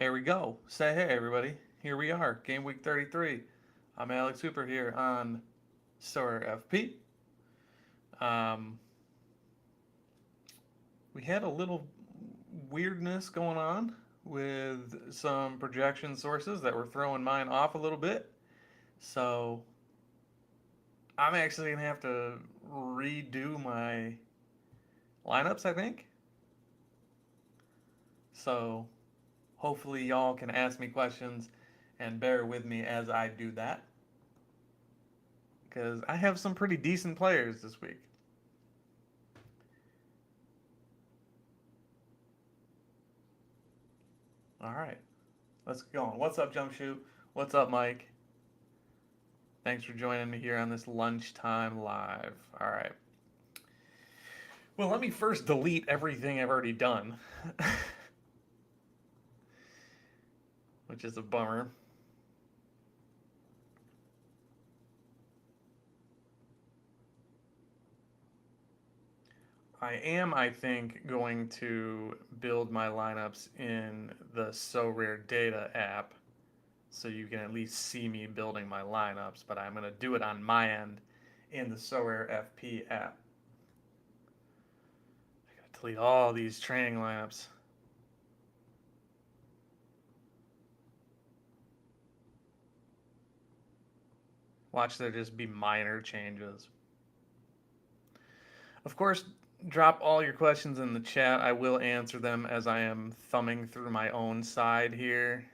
There we go. Say hey, everybody. Here we are, game week 33. I'm Alex Hooper here on Sorare FP. Um, we had a little weirdness going on with some projection sources that were throwing mine off a little bit. So I'm actually going to have to redo my lineups, I think. So hopefully, y'all can ask me questions and bear with me as I do that. Because I have some pretty decent players this week. All right, let's get going. What's up, Jump Shoot? What's up, Mike? Thanks for joining me here on this lunchtime live. All right. Well, let me first delete everything I've already done, which is a bummer. I think, going to build my lineups in the Sorare Data app so you can at least see me building my lineups, but I'm going to do it on my end in the Sorare FP app. I got to delete all these training lineups. Watch there just be minor changes. Of course, drop all your questions in the chat. I will answer them as I am thumbing through my own side here.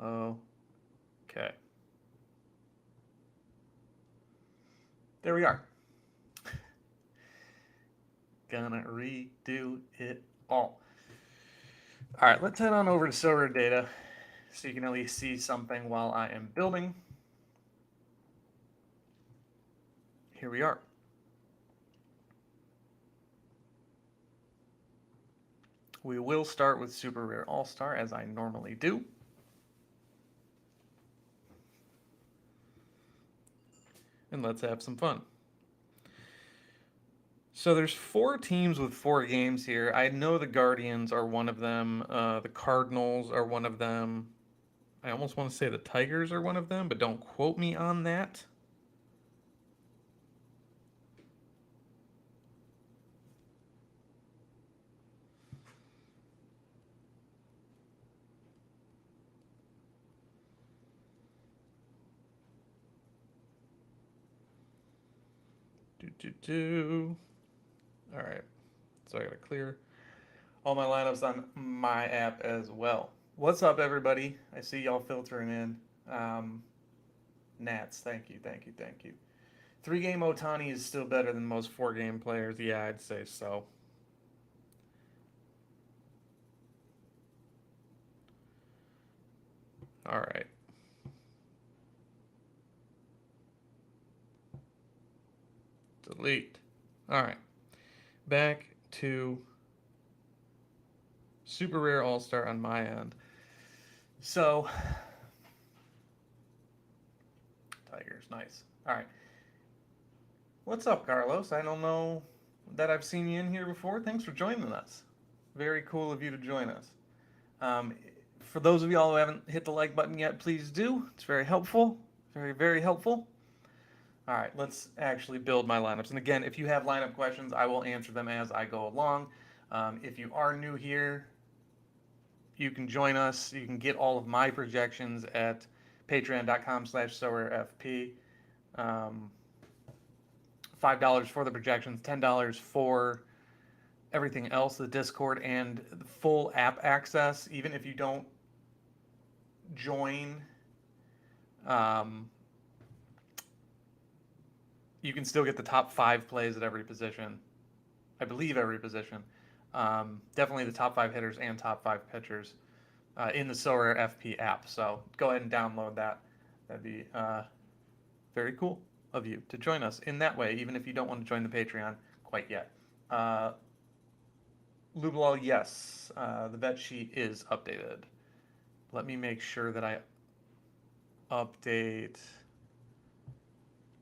Okay. There we are. Gonna redo it all. All right, let's head on over to Sorare Data so you can at least see something while I am building. Here we are. We will start with Super Rare All-Star as I normally do. And let's have some fun. So there's 4 teams with 4 games here. I know the Guardians are one of them. The Cardinals are one of them. I almost want to say the Tigers are one of them, but don't quote me on that. All right. So I got to clear all my lineups on my app as well. What's up, everybody? I see y'all filtering in. Nats, thank you, thank you, thank you. 3-game Otani is still better than most 4-game players. Yeah, I'd say so. All right. Delete. All right. Back to Super Rare All-Star on my end. So, Tigers, nice. All right. What's up, Carlos? I don't know that I've seen you in here before. Thanks for joining us. Very cool of you to join us. For those of y'all who haven't hit the like button yet, please do. It's very helpful. Very, very helpful. All right, let's actually build my lineups. And again, if you have lineup questions, I will answer them as I go along. If you are new here, you can join us. You can get all of my projections at patreon.com/sorarefp. $5 for the projections, $10 for everything else, the Discord and the full app access. Even if you don't join, you can still get the top 5 plays at every position. I believe every position. Definitely the top 5 hitters and top 5 pitchers in the Sorare FP app. So go ahead and download that. That'd be very cool of you to join us in that way, even if you don't want to join the Patreon quite yet. Lublal, yes, the vet sheet is updated. Let me make sure that I update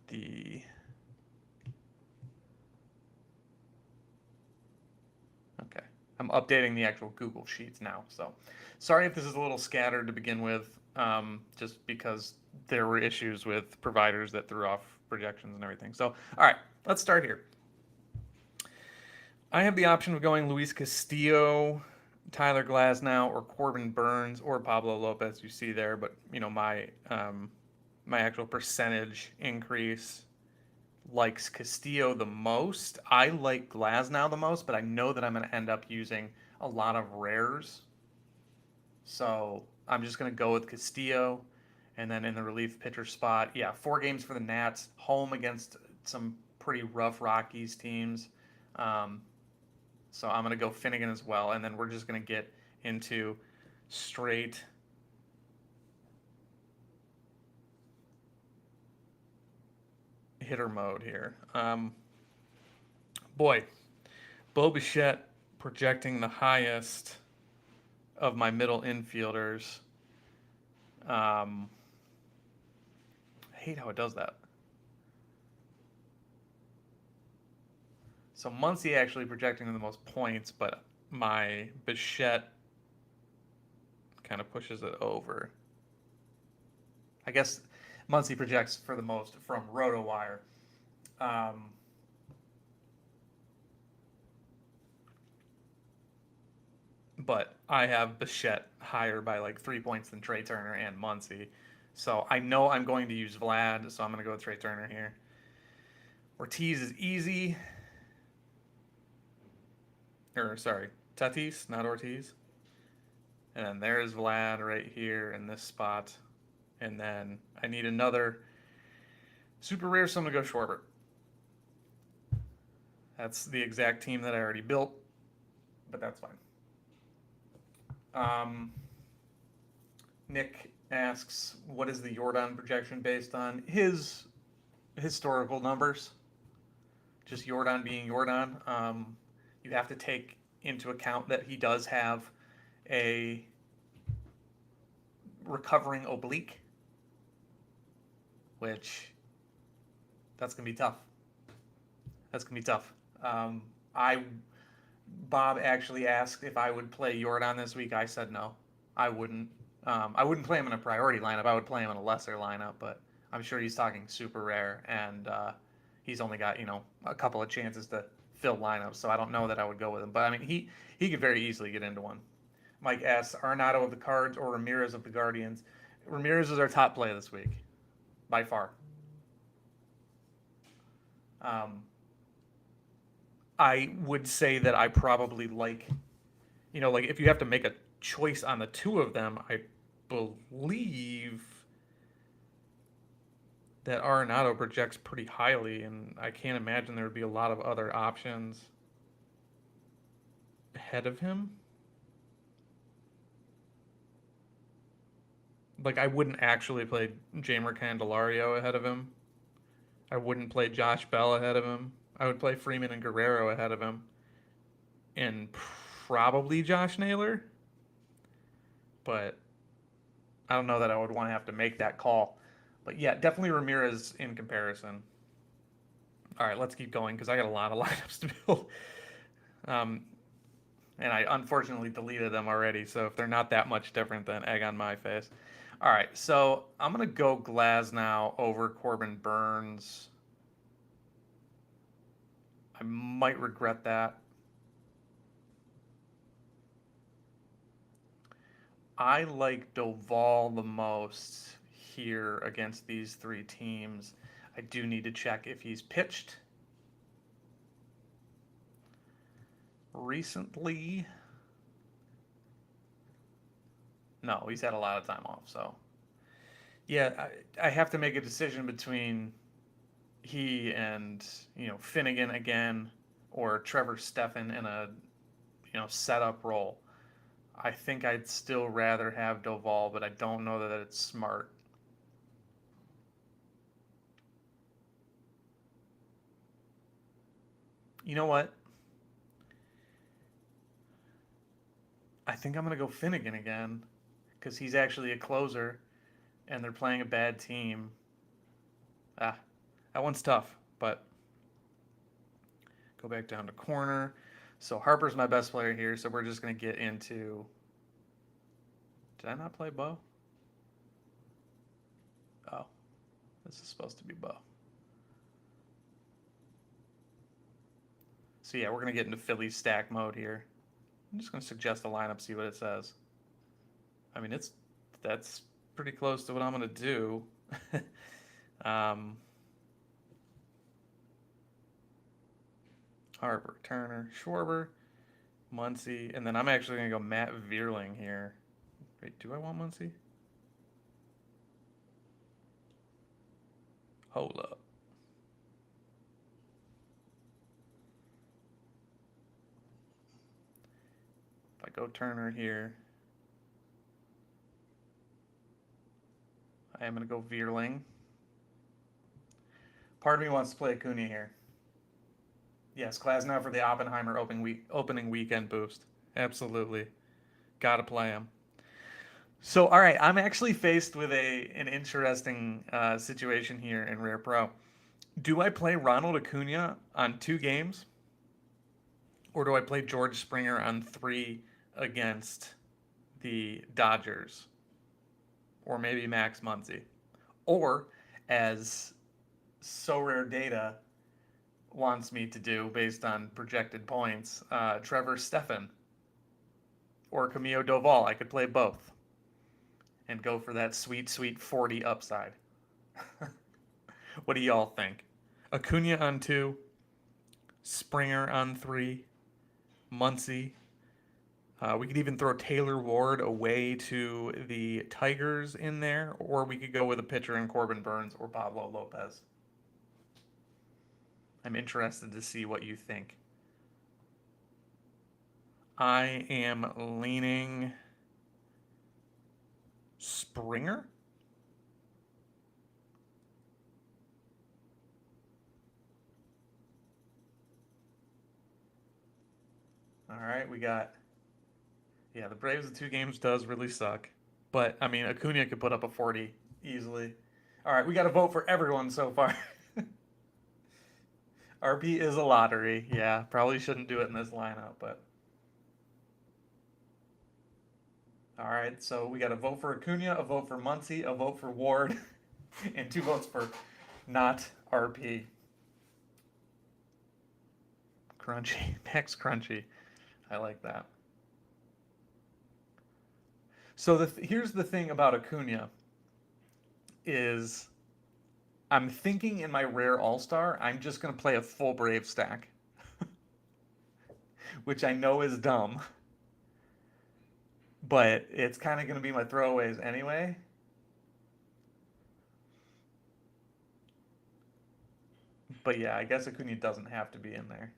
the... Okay. I'm updating the actual Google Sheets now. So sorry if this is a little scattered to begin with, just because there were issues with providers that threw off projections and everything. So, all right, let's start here. I have the option of going Luis Castillo, Tyler Glasnow, or Corbin Burns, or Pablo Lopez. You see there, but my actual percentage increase likes Castillo the most. I like Glasnow the most, but I know that I'm going to end up using a lot of rares. So I'm just going to go with Castillo. And then in the relief pitcher spot, yeah, 4 games for the Nats, home against some pretty rough Rockies teams. So I'm going to go Finnegan as well. And then we're just going to get into straight hitter mode here. Boy, Bo Bichette projecting the highest of my middle infielders. I hate how it does that. So Muncy actually projecting the most points, but my Bichette kind of pushes it over. I guess Muncy projects for the most from RotoWire. But I have Bichette higher by like 3 points than Trey Turner and Muncy. So I know I'm going to use Vlad, so I'm going to go with Trey Turner here. Ortiz is easy. Sorry, Tatis, not Ortiz. And then there's Vlad right here in this spot. And then I need another super rare, so I'm going to go Schwarber. That's the exact team that I already built, but that's fine. Nick asks, what is the Jordan projection based on? His historical numbers. Just Jordan being Jordan. You have to take into account that he does have a recovering oblique, which that's going to be tough. That's going to be tough. Bob actually asked if I would play Jordan this week. I said no, I wouldn't. I wouldn't play him in a priority lineup. I would play him in a lesser lineup, but I'm sure he's talking super rare, and he's only got a couple of chances to fill lineups. So I don't know that I would go with him. But I mean, he could very easily get into one. Mike asks, Arenado of the Cards or Ramirez of the Guardians? Ramirez is our top play this week, by far. I would say that I probably like if you have to make a choice on the two of them, I believe that Arenado projects pretty highly, and I can't imagine there would be a lot of other options ahead of him. Like, I wouldn't actually play Jeimer Candelario ahead of him. I wouldn't play Josh Bell ahead of him. I would play Freeman and Guerrero ahead of him. And probably Josh Naylor. But I don't know that I would want to have to make that call. But yeah, definitely Ramirez in comparison. All right, let's keep going because I got a lot of lineups to build. And I unfortunately deleted them already. So if they're not that much different, then egg on my face. All right, so I'm going to go Glasnow over Corbin Burns. I might regret that. I like Doval the most here against these 3 teams. I do need to check if he's pitched recently. No, he's had a lot of time off. So, yeah, I have to make a decision between he and Finnegan again, or Trevor Stephan in a setup role. I think I'd still rather have Doval, but I don't know that it's smart. You know what? I think I'm going to go Finnegan again because he's actually a closer and they're playing a bad team. That one's tough, but go back down to corner. So Harper's my best player here, so we're just going to get into... Did I not play Bo? Oh, this is supposed to be Bo. So yeah, we're going to get into Philly stack mode here. I'm just going to suggest a lineup, see what it says. I mean, that's pretty close to what I'm going to do. Harper, Turner, Schwarber, Muncy, and then I'm actually going to go Matt Vierling here. Wait, do I want Muncy? Hold up. If I go Turner here, I am going to go Vierling. Part of me wants to play Acuna here. Yes, Glasnow for the Oppenheimer opening weekend boost. Absolutely. Got to play him. So, all right, I'm actually faced with an interesting situation here in Rare Pro. Do I play Ronald Acuna on 2 games? Or do I play George Springer on 3 against the Dodgers? Or maybe Max Muncy? Or, as Sorare Data wants me to do based on projected points, Trevor Stephan or Camilo Doval. I could play both and go for that sweet, sweet 40 upside. What do y'all think? Acuna on 2, Springer on 3, Muncy. We could even throw Taylor Ward away to the Tigers in there, or we could go with a pitcher in Corbin Burns or Pablo Lopez. I'm interested to see what you think. I am leaning Springer. All right, we got... Yeah, the Braves, the 2 games does really suck. But, I mean, Acuna could put up a 40 easily. All right, we got to vote for everyone so far. RP is a lottery. Yeah, probably shouldn't do it in this lineup, but... All right, so we got a vote for Acuna, a vote for Muncy, a vote for Ward, and 2 votes for not RP. Crunchy. Max Crunchy. I like that. So here's the thing about Acuna is I'm thinking in my rare all-star, I'm just going to play a full Brave stack, which I know is dumb, but it's kind of going to be my throwaways anyway. But yeah, I guess Acuna doesn't have to be in there.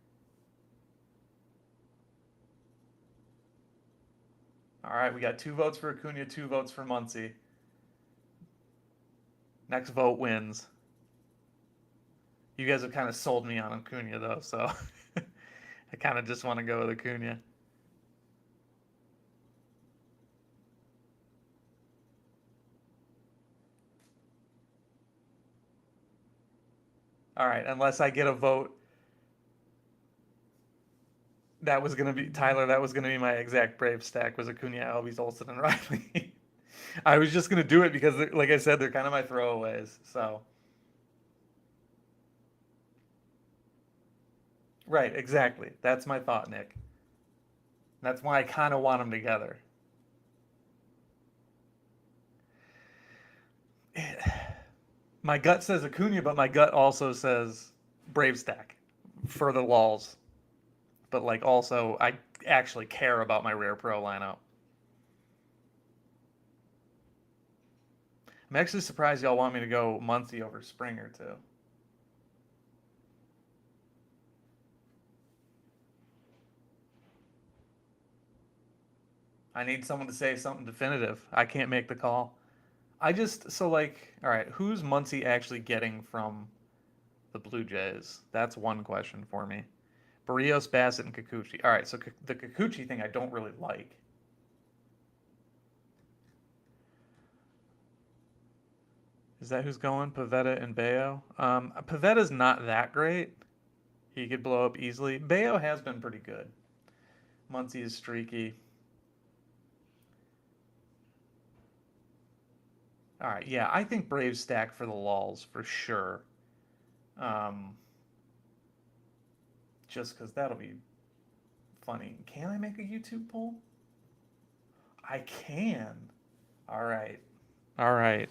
All right, we got 2 votes for Acuna, 2 votes for Muncy. Next vote wins. You guys have kind of sold me on Acuna, though, so I kind of just want to go with Acuna. All right, unless I get a vote. That was going to be, Tyler, that was going to be my exact Brave stack, was Acuna, Albies, Olsen, and Riley. I was just going to do it because, like I said, they're kind of my throwaways, so. Right, exactly. That's my thought, Nick. That's why I kind of want them together. My gut says Acuna, but my gut also says Brave stack for the walls. But like also, I actually care about my Rare Pro lineup. I'm actually surprised y'all want me to go Muncy over Springer too. I need someone to say something definitive. I can't make the call. So like, all right, who's Muncy actually getting from the Blue Jays? That's one question for me. Barrios, Bassett, and Kikuchi. All right, so the Kikuchi thing I don't really like. Is that who's going? Pavetta and Bayo? Pavetta's not that great. He could blow up easily. Bayo has been pretty good. Muncie is streaky. All right, yeah, I think Braves stack for the lulls for sure. Um, just because that'll be funny. Can I make a YouTube poll? I can. All right. All right.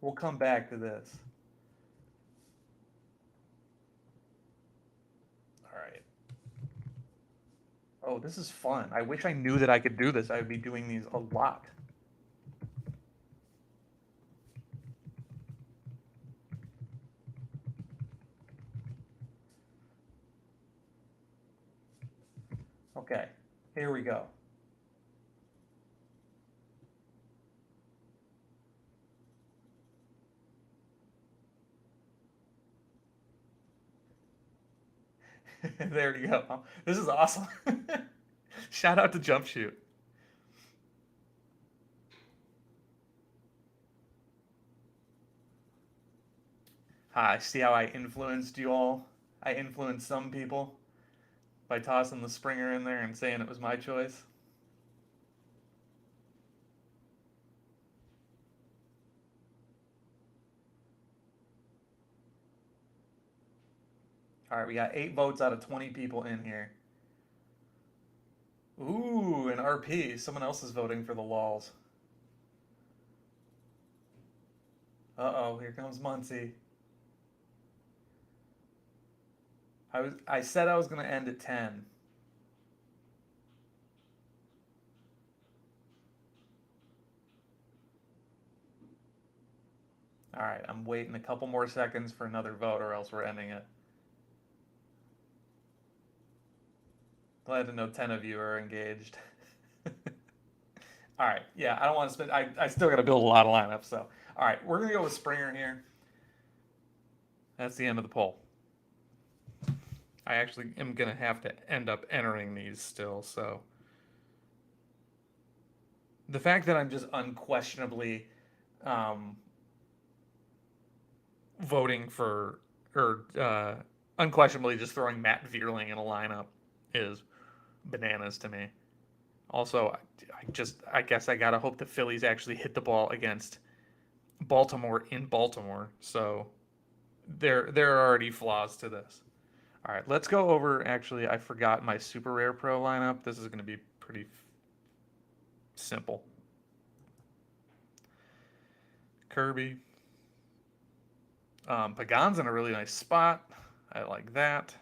We'll come back to this. All right. Oh, this is fun. I wish I knew that I could do this. I would be doing these a lot. Okay, here we go. There you go. This is awesome. Shout out to Jump Shoot. Hi, see how I influenced you all? I influenced some people by tossing the Springer in there and saying it was my choice. All right, we got 8 votes out of 20 people in here. Ooh, an RP. Someone else is voting for the walls. Uh-oh, here comes Muncie. I said I was gonna end at 10. All right, I'm waiting a couple more seconds for another vote, or else we're ending it. Glad to know 10 of you are engaged. All right, yeah, I don't want to spend. I still got to build a lot of lineups, so. All right, we're gonna go with Springer here. That's the end of the poll. I actually am gonna have to end up entering these still, so. The fact that I'm just unquestionably um, voting for, or unquestionably just throwing Matt Vierling in a lineup is bananas to me. Also, I guess I gotta hope the Phillies actually hit the ball against Baltimore in Baltimore. So there are already flaws to this. All right, let's go over. Actually, I forgot my super rare pro lineup. This is going to be pretty simple. Kirby. Pagan's in a really nice spot. I like that.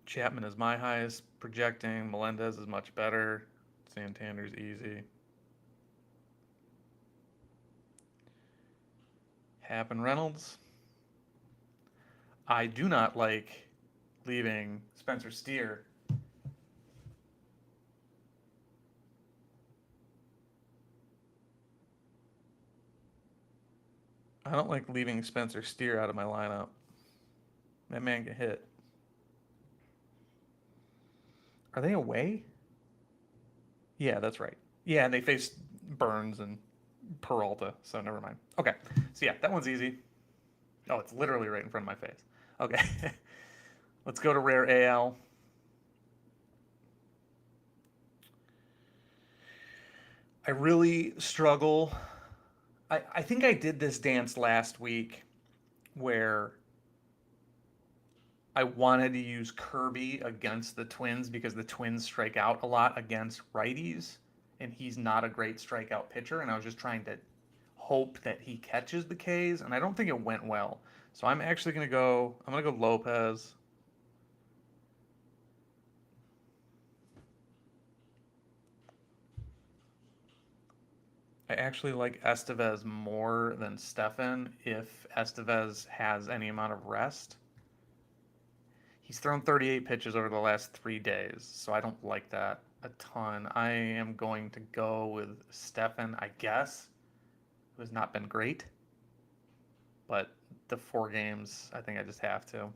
Chapman is my highest projecting. Melendez is much better. Santander's easy. Happ and Reynolds. I do not like leaving Spencer Steer. I don't like leaving Spencer Steer out of my lineup. That man can hit. Are they away? Yeah, that's right. Yeah, and they faced Burns and Peralta, so never mind. Okay, so yeah, that one's easy. Oh, it's literally right in front of my face. Okay, let's go to rare AL. I really struggle. I think I did this dance last week where I wanted to use Kirby against the Twins because the Twins strike out a lot against righties, and he's not a great strikeout pitcher. And I was just trying to hope that he catches the Ks, and I don't think it went well. So I'm actually gonna go. I'm gonna go Lopez. I actually like Estevez more than Stefan if Estevez has any amount of rest. He's thrown 38 pitches over the last 3 days, so I don't like that a ton. I am going to go with Stefan, I guess, who has not been great. But the 4 games, I think I just have to.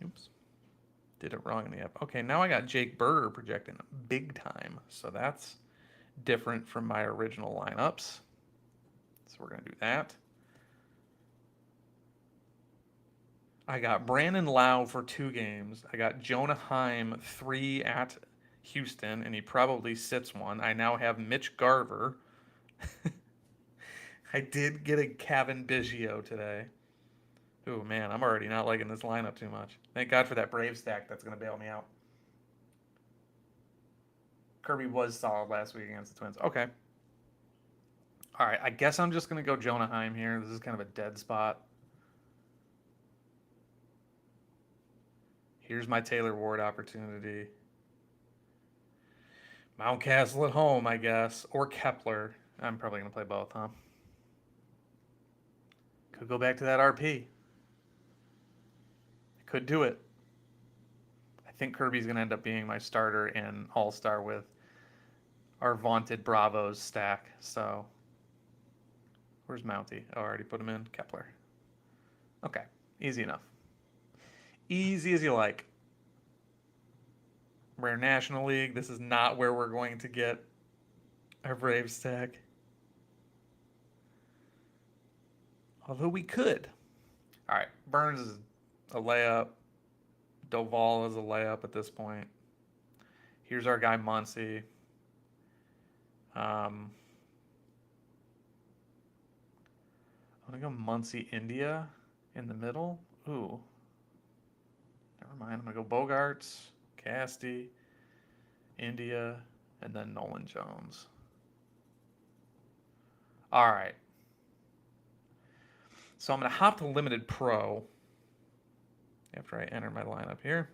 Oops. Did it wrong in the app. Okay, now I got Jake Berger projecting big time. So that's different from my original lineups. So we're going to do that. I got Brandon Lau for 2 games. I got Jonah Heim 3 at Houston, and he probably sits one. I now have Mitch Garver. I did get a Kevin Biggio today. Oh man, I'm already not liking this lineup too much. Thank God for that Brave stack that's going to bail me out. Kirby was solid last week against the Twins. Okay. All right, I guess I'm just going to go Jonah Heim here. This is kind of a dead spot. Here's my Taylor Ward opportunity. Mountcastle at home, I guess. Or Kepler. I'm probably going to play both, huh? Could go back to that RP. Could do it. I think Kirby's going to end up being my starter in All-Star with our vaunted Bravos stack. So, where's Mountie? Oh, I already put him in. Kepler. Okay, easy enough. Easy as you like. Rare National League. This is not where we're going to get our Brave stack. Although we could. All right, Burns is a layup. Doval is a layup at this point. Here's our guy Muncy. I'm gonna go Muncy India in the middle. Ooh. Never mind. I'm gonna go Bogarts, Casty, India, and then Nolan Jones. All right. So I'm gonna hop to limited pro after I enter my lineup here.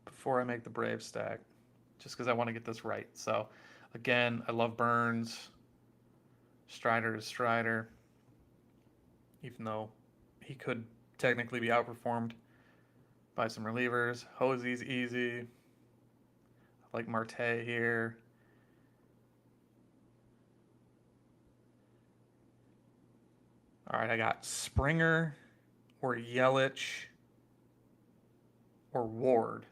Before I make the Brave stack, just because I want to get this right. So, again, I love Burns. Strider is Strider, even though he could technically be outperformed by some relievers. Hosey's easy. I like Marte here. All right, I got Springer or Yelich or Ward.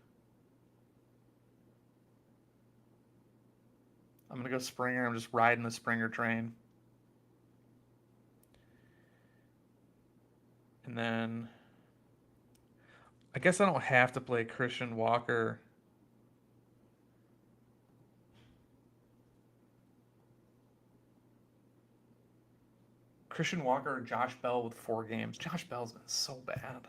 I'm going to go Springer. I'm just riding the Springer train. And then I guess I don't have to play Christian Walker. Christian Walker or Josh Bell with 4 games. Josh Bell's been so bad.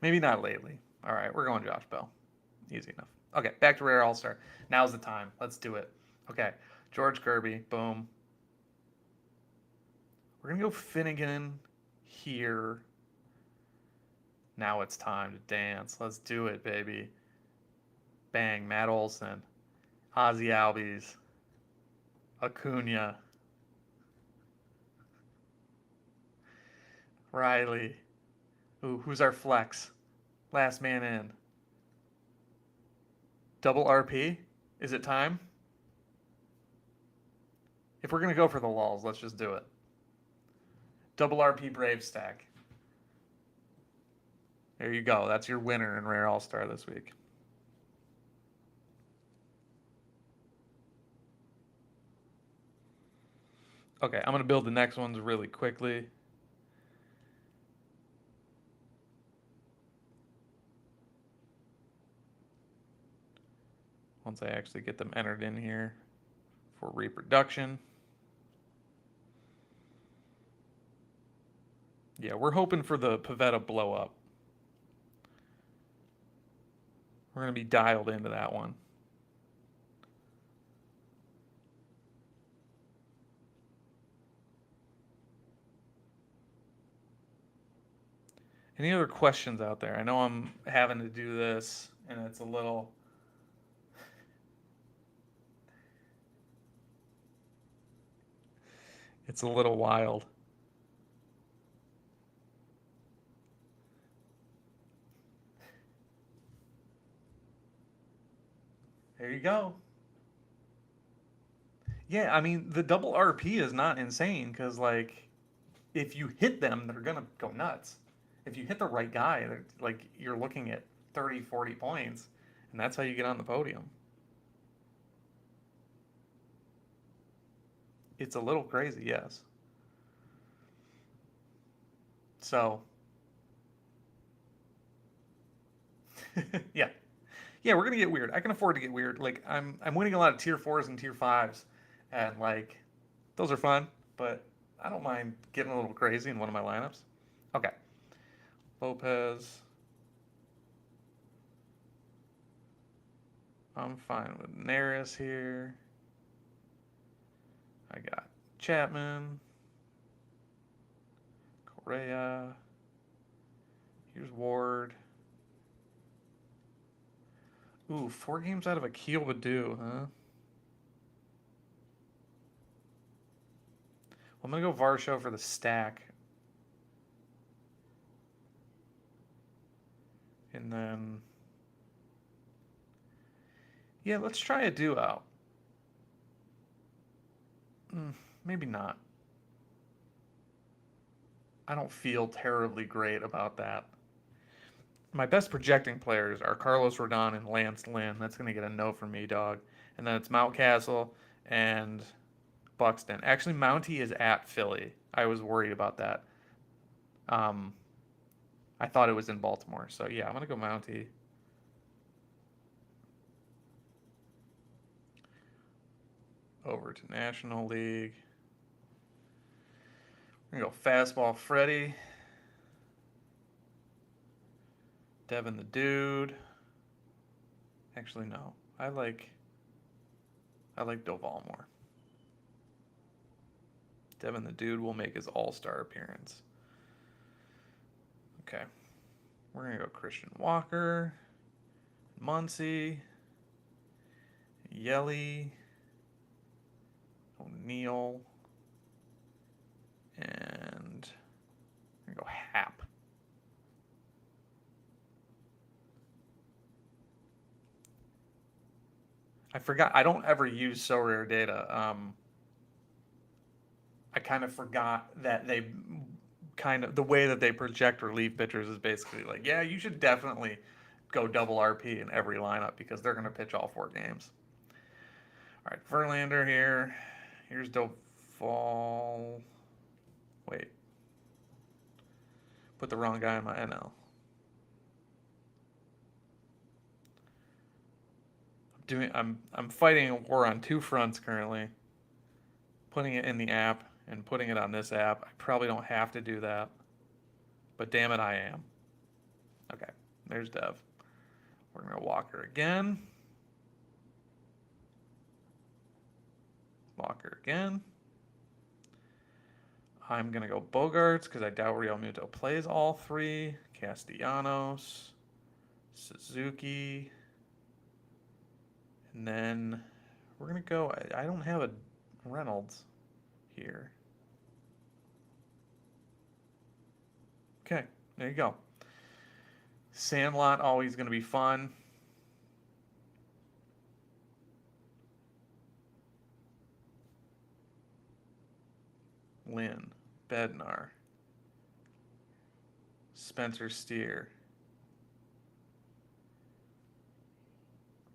Maybe not lately. All right, we're going Josh Bell. Easy enough. Okay, back to Rare All-Star. Now's the time. Let's do it. Okay, George Kirby. Boom. We're going to go Finnegan here. Now it's time to dance. Let's do it, baby. Bang, Matt Olson. Ozzy Albies. Acuna. Riley. Ooh, who's our flex? Last man in. Double RP? Is it time? If we're going to go for the lulls, let's just do it. Double RP Brave stack. There you go. That's your winner in Rare All-Star this week. Okay, I'm going to build the next ones really quickly. Once I actually get them entered in here for reproduction. Yeah, we're hoping for the Pavetta blow up. We're going to be dialed into that one. Any other questions out there? I know I'm having to do this, and it's a little... It's a little wild. There you go. Yeah, I mean, the double RP is not insane because, like, if you hit them, they're going to go nuts. If you hit the right guy, like, you're looking at 30, 40 points, and that's how you get on the podium. It's a little crazy, yes. So, yeah. Yeah, we're gonna get weird. I can afford to get weird. Like I'm winning a lot of tier fours and tier fives, and like those are fun, but I don't mind getting a little crazy in one of my lineups. Okay, Lopez. I'm fine with Neris here. I got Chapman, Correa. Here's Ward. Ooh, 4 games out of Akil Baddoo, huh? Well, I'm gonna go Varsho for the stack, and then yeah, let's try a duo. Maybe not. I don't feel terribly great about that. My best projecting players are Carlos Rodon and Lance Lynn. That's going to get a no from me, dog. And then it's Mountcastle and Buxton. Actually, Mountie is at Philly. I was worried about that. Um, I thought it was in Baltimore. So, yeah, I'm going to go Mountie. Over to National League. We're going to go Fastball Freddy. Devin the Dude. Actually, no. I like Doval more. Devin the Dude will make his all-star appearance. Okay. We're going to go Christian Walker, Muncy, Yelly, O'Neill, and I'm going to go Hap. I forgot. I don't ever use Sorare data. I kind of forgot that they the way that they project relief pitchers is basically like, yeah, you should definitely go double RP in every lineup because they're going to pitch all 4 games. All right, Verlander here. Here's Doval. Wait, put the wrong guy in my NL. I'm fighting a war on 2 fronts currently. Putting it in the app and putting it on this app. I probably don't have to do that, but damn it, I am. Okay, there's Dev. We're gonna Walker again. Walker again. I'm gonna go Bogarts because I doubt Real Muto plays all 3. Castellanos, Suzuki, and then we're gonna go. I don't have a Reynolds here. Okay, there you go. Sandlot always gonna be fun. Lynn, Bednar, Spencer Steer,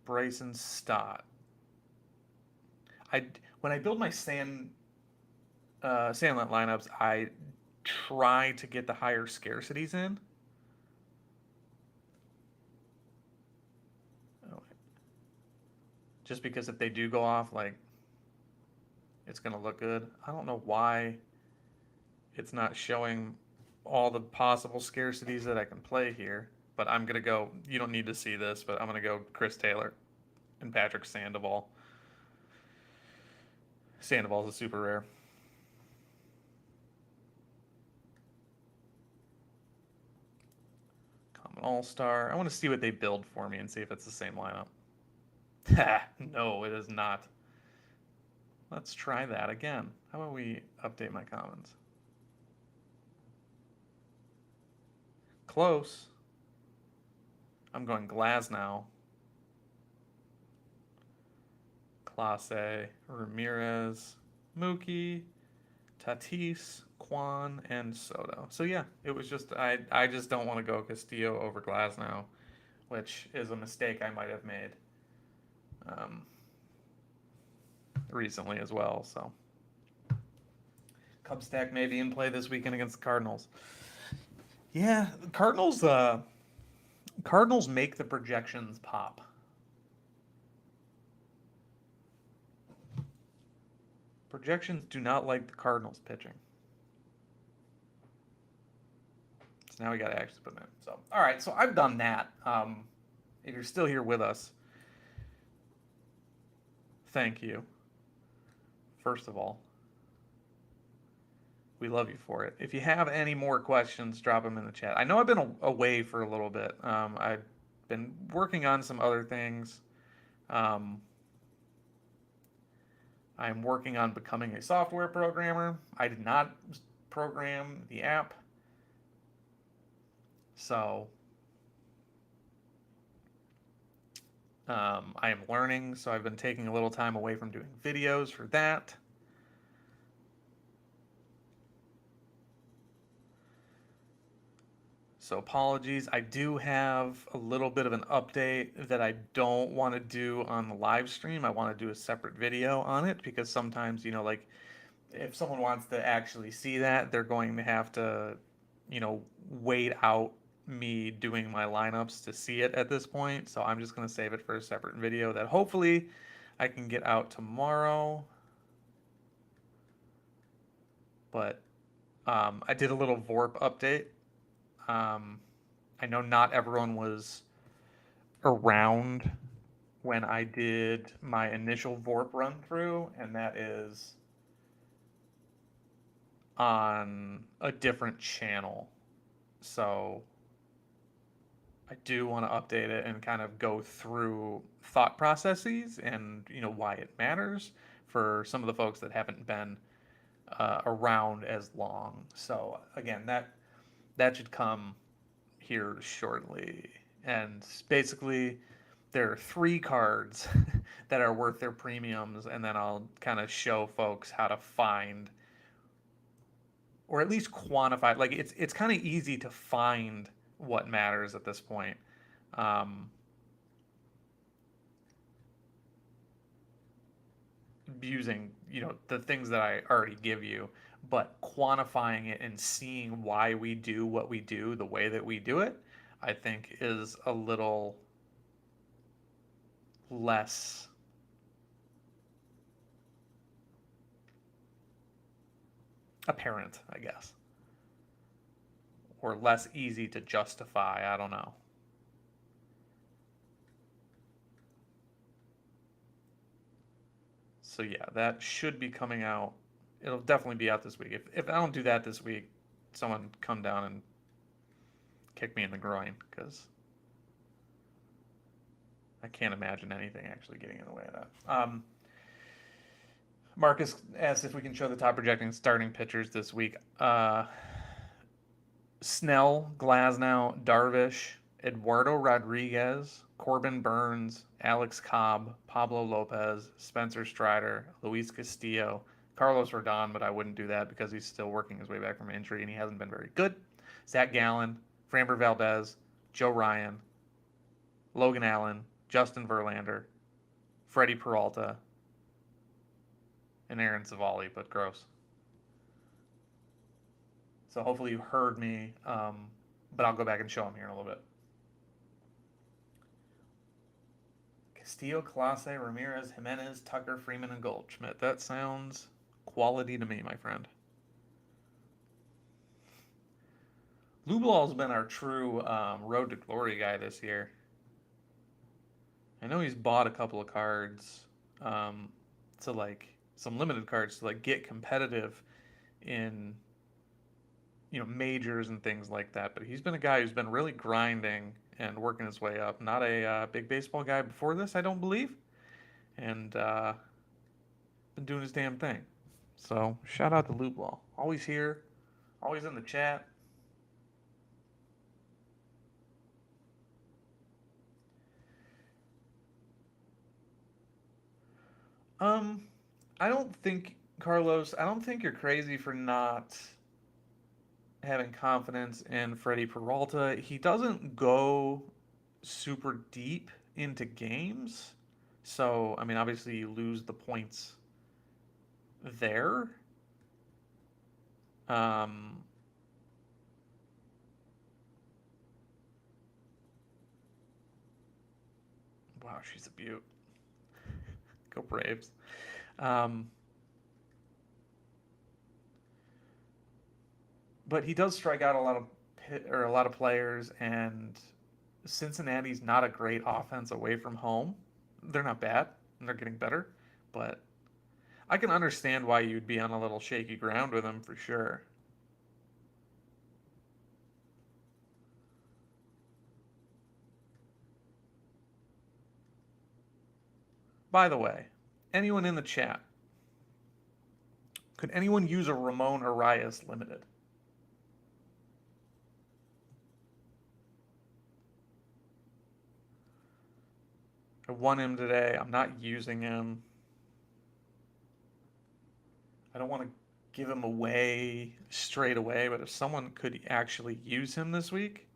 Bryson Stott. When I build my Sandlot lineups, I try to get the higher scarcities in. Oh, just because if they do go off, like, it's going to look good. I don't know why it's not showing all the possible scarcities that I can play here, but I'm going to go, you don't need to see this, but I'm going to go Chris Taylor and Patrick Sandoval. Sandoval's a super rare. Common All-Star. I want to see what they build for me and see if it's the same lineup. No, it is not. Let's try that again. How about we update my commons? Close. I'm going Glasnow, Clase, Ramirez, Mookie, Tatis, Kwan, and Soto. So yeah, it was just I just don't want to go Castillo over Glasnow, which is a mistake I might have made recently as well. So Cub stack maybe in play this weekend against the Cardinals. Yeah, Cardinals make the projections pop. Projections do not like the Cardinals pitching. So now we got to actually put them in. So, all right, so I've done that. If you're still here with us, thank you. First of all, we love you for it. If you have any more questions, drop them in the chat. I know I've been away for a little bit. I've been working on some other things. I'm working on becoming a software programmer. I did not program the app. So I am learning, so I've been taking a little time away from doing videos for that. So apologies. I do have a little bit of an update that I don't want to do on the live stream. I want to do a separate video on it because sometimes, like if someone wants to actually see that, they're going to have to, wait out me doing my lineups to see it at this point. So I'm just going to save it for a separate video that hopefully I can get out tomorrow. But I did a little VORP update. I know not everyone was around when I did my initial VORP run through, and that is on a different channel. So I do want to update it and kind of go through thought processes and why it matters for some of the folks that haven't been around as long. So again, that should come here shortly. And basically, there are 3 cards that are worth their premiums, and then I'll kind of show folks how to find or at least quantify. Like it's kind of easy to find what matters at this point. Using the things that I already give you, but quantifying it and seeing why we do what we do the way that we do it, I think is a little less apparent, I guess, or less easy to justify. I don't know. So yeah, that should be coming out. It'll definitely be out this week. If I don't do that this week, someone come down and kick me in the groin because I can't imagine anything actually getting in the way of that. Marcus asked if we can show the top projecting starting pitchers this week. Snell, Glasnow, Darvish, Eduardo Rodriguez, Corbin Burns, Alex Cobb, Pablo Lopez, Spencer Strider, Luis Castillo, Carlos Rodon, but I wouldn't do that because he's still working his way back from injury and he hasn't been very good. Zach Gallen, Framber Valdez, Joe Ryan, Logan Allen, Justin Verlander, Freddie Peralta, and Aaron Savali, but gross. So hopefully you heard me, but I'll go back and show them here in a little bit. Castillo, Clase, Ramirez, Jimenez, Tucker, Freeman, and Goldschmidt. That sounds quality to me, my friend. Lublal's been our true road to glory guy this year. I know he's bought a couple of cards to like some limited cards to like get competitive in majors and things like that. But he's been a guy who's been really grinding and working his way up. Not a big baseball guy before this, I don't believe, and been doing his damn thing. So shout out to Lubwall. Always here, always in the chat. I don't think, Carlos, I don't think you're crazy for not having confidence in Freddie Peralta. He doesn't go super deep into games. So, I mean, obviously you lose the points there. Um, wow, she's a beaut. Go Braves. Um, but he does strike out a lot of or a lot of players, and Cincinnati's not a great offense away from home. They're not bad, and they're getting better, but I can understand why you'd be on a little shaky ground with him for sure. By the way, anyone in the chat, could anyone use a Ramon Arias limited? I won him today. I'm not using him. I don't want to give him away straight away, but if someone could actually use him this week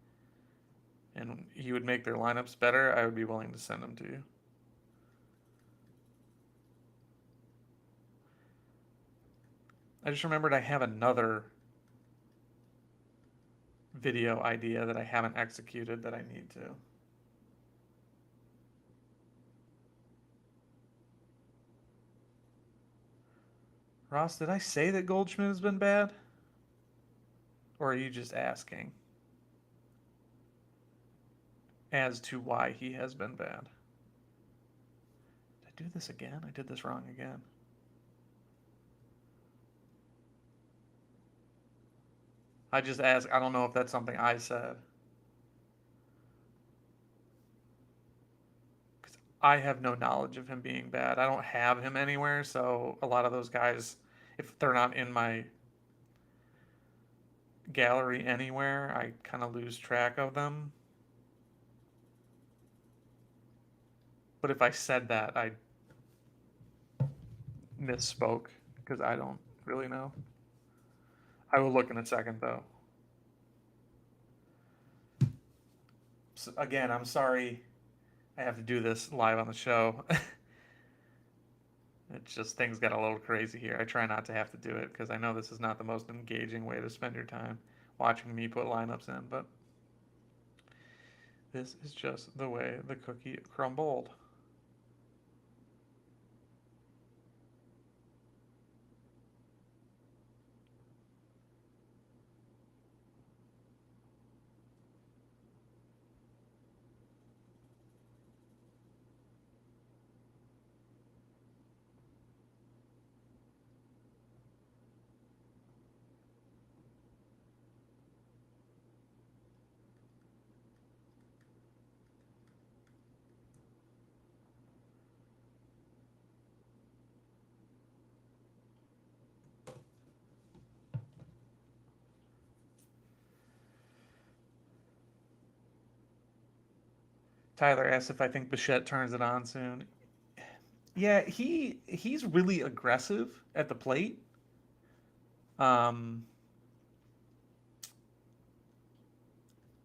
and he would make their lineups better, I would be willing to send him to you. I just remembered I have another video idea that I haven't executed that I need to. Ross, did I say that Goldschmidt has been bad? Or are you just asking as to why he has been bad? Did I do this again? I did this wrong again. I just asked. I don't know if that's something I said. Because I have no knowledge of him being bad. I don't have him anywhere, so a lot of those guys, if they're not in my gallery anywhere, I kind of lose track of them. But if I said that, I misspoke because I don't really know. I will look in a second, though. So, again, I'm sorry I have to do this live on the show. It's just things got a little crazy here. I try not to have to do it because I know this is not the most engaging way to spend your time watching me put lineups in, but this is just the way the cookie crumbled. Tyler asks if I think Bichette turns it on soon. Yeah, he's really aggressive at the plate. Um,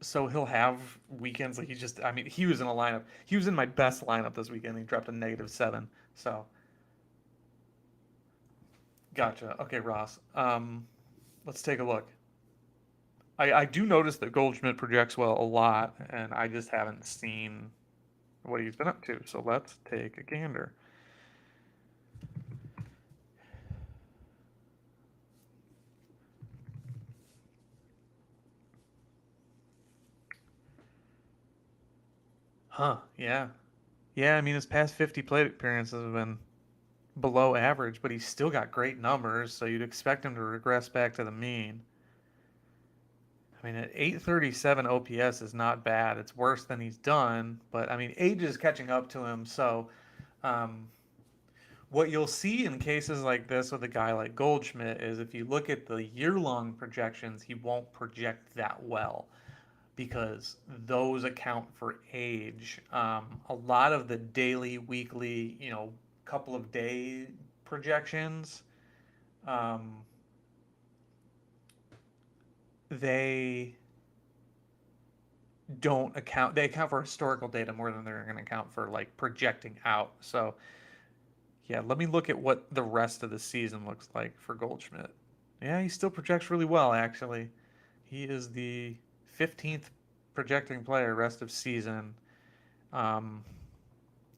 so he'll have weekends like he just. I mean, he was in a lineup. He was in my best lineup this weekend. He dropped a -7. So gotcha. Okay, Ross. Let's take a look. I do notice that Goldschmidt projects well a lot, and I just haven't seen what he's been up to. So let's take a gander. Huh? Yeah. Yeah. I mean, his past 50 plate appearances have been below average, but he's still got great numbers. So you'd expect him to regress back to the mean. I mean, at 837 OPS is not bad. It's worse than he's done, but I mean, age is catching up to him. So, um, what you'll see in cases like this with a guy like Goldschmidt is if you look at the year-long projections, he won't project that well because those account for age. A lot of the daily, weekly, couple of day projections, um, they don't account. They account for historical data more than they're going to account for like projecting out. So yeah, let me look at what the rest of the season looks like for Goldschmidt. Yeah, he still projects really well, actually. He is the 15th projecting player rest of season. Um,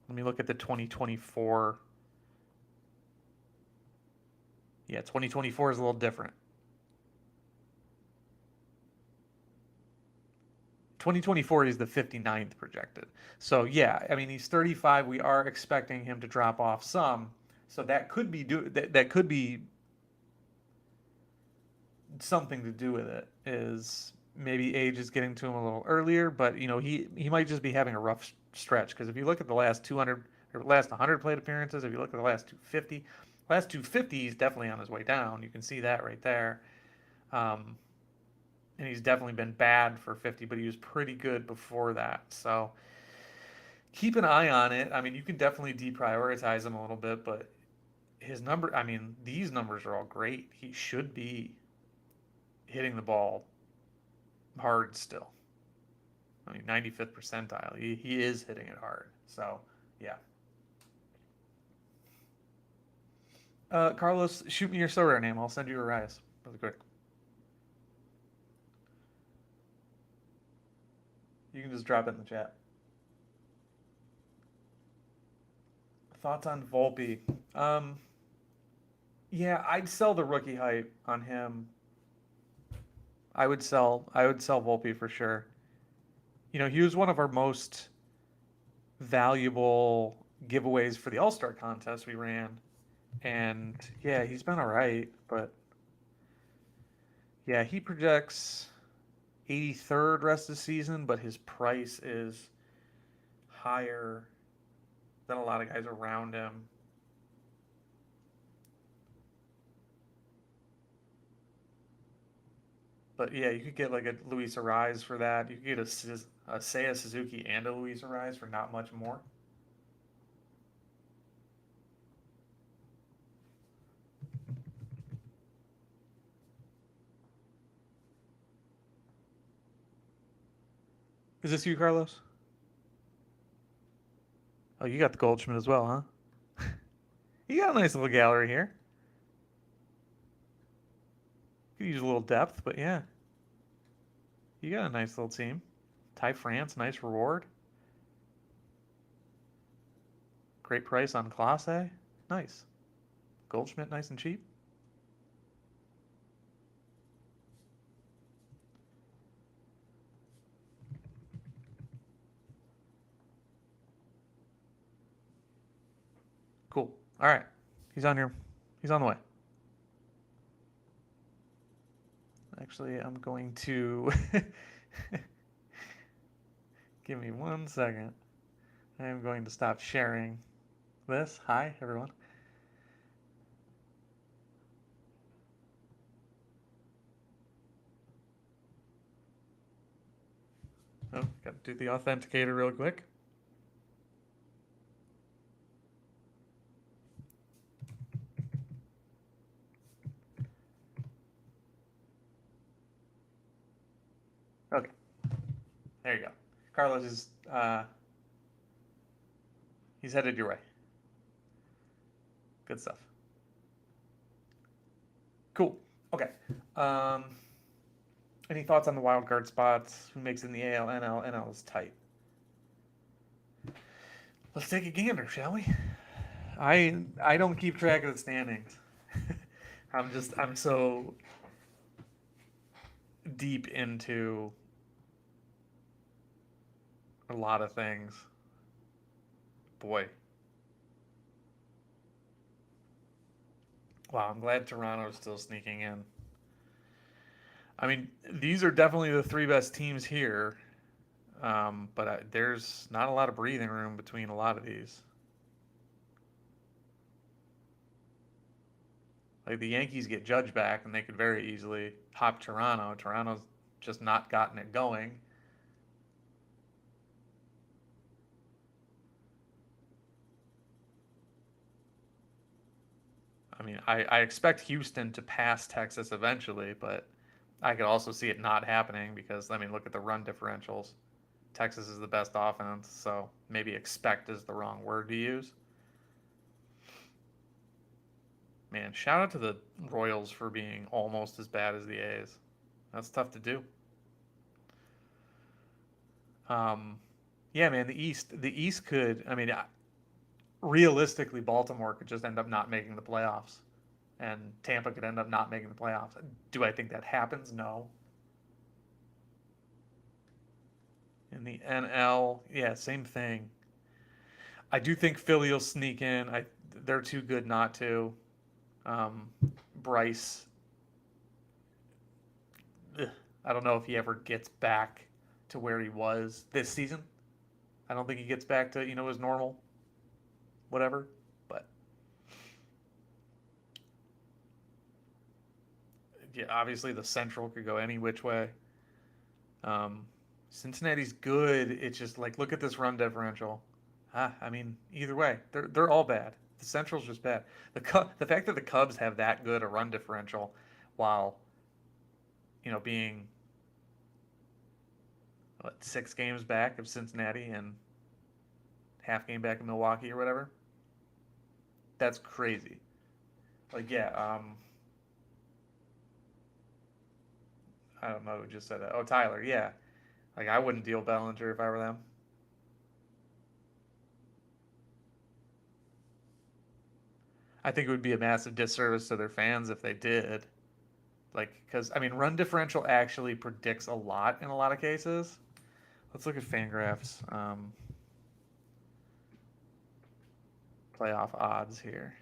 Let me look at the 2024. Yeah, 2024 is a little different. 2024 is the 59th projected. So yeah, I mean he's 35. We are expecting him to drop off some. So that could be that could be something to do with it. Is maybe age is getting to him a little earlier, but you know he might just be having a rough stretch because if you look at the last 200 or last 100 plate appearances, if you look at the last 250 he's definitely on his way down. You can see that right there. Um, and he's definitely been bad for 50, but he was pretty good before that. So keep an eye on it. I mean, you can definitely deprioritize him a little bit, but his number, I mean, these numbers are all great. He should be hitting the ball hard still. I mean, 95th percentile. He is hitting it hard. So, yeah. Carlos, shoot me your Sorare name. I'll send you a rise really quick. You can just drop it in the chat. Thoughts on Volpe? Um, yeah, I'd sell the rookie hype on him. I would sell Volpe for sure. You know, he was one of our most valuable giveaways for the All Star contest we ran, and yeah, he's been all right, but yeah, he projects 83rd rest of the season, but his price is higher than a lot of guys around him. But yeah, you could get like a Luis Ariz for that. You could get a Seiya Suzuki and a Luis Ariz for not much more. Is this you, Carlos? Oh, you got the Goldschmidt as well, huh? You got a nice little gallery here. Could use a little depth, but yeah, you got a nice little team. Ty France, nice reward. Great price on Classe. Nice. Goldschmidt, nice and cheap. Cool. All right. He's on here. He's on the way. Actually, I'm going to give me 1 second. I am going to stop sharing this. Hi, everyone. Oh, got to do the authenticator real quick. Okay, there you go. Carlos is he's headed your way. Good stuff. Cool. Okay. Um, any thoughts on the wild card spots? Who makes it in the AL, NL? NL is tight. Let's take a gander, shall we? I don't keep track of the standings. I'm so deep into a lot of things. Boy. Wow, I'm glad Toronto's still sneaking in. I mean, these are definitely the three best teams here, but there's not a lot of breathing room between a lot of these. Like the Yankees get Judge back, and they could very easily hop Toronto. Toronto's just not gotten it going. I mean, I expect Houston to pass Texas eventually, but I could also see it not happening because, I mean, look at the run differentials. Texas is the best offense, so maybe expect is the wrong word to use. Man, shout out to the Royals for being almost as bad as the A's. That's tough to do. Um, yeah, man, the East could. I mean, realistically, Baltimore could just end up not making the playoffs, and Tampa could end up not making the playoffs. Do I think that happens? No. In the NL, yeah, same thing. I do think Philly will sneak in. They're too good not to. Um, Bryce, ugh, I don't know if he ever gets back to where he was this season. I don't think he gets back to his normal whatever. But yeah, obviously the Central could go any which way. Um, Cincinnati's good. It's just like look at this run differential. I mean, either way, they're all bad. The Central's just bad. The fact that the Cubs have that good a run differential, while being 6 games back of Cincinnati and half game back of Milwaukee or whatever, that's crazy. Like yeah, I don't know who just said that. Oh, Tyler, yeah. Like I wouldn't deal Bellinger if I were them. I think it would be a massive disservice to their fans if they did. Like, because I mean, run differential actually predicts a lot in a lot of cases. Let's look at Fangraphs playoff odds here.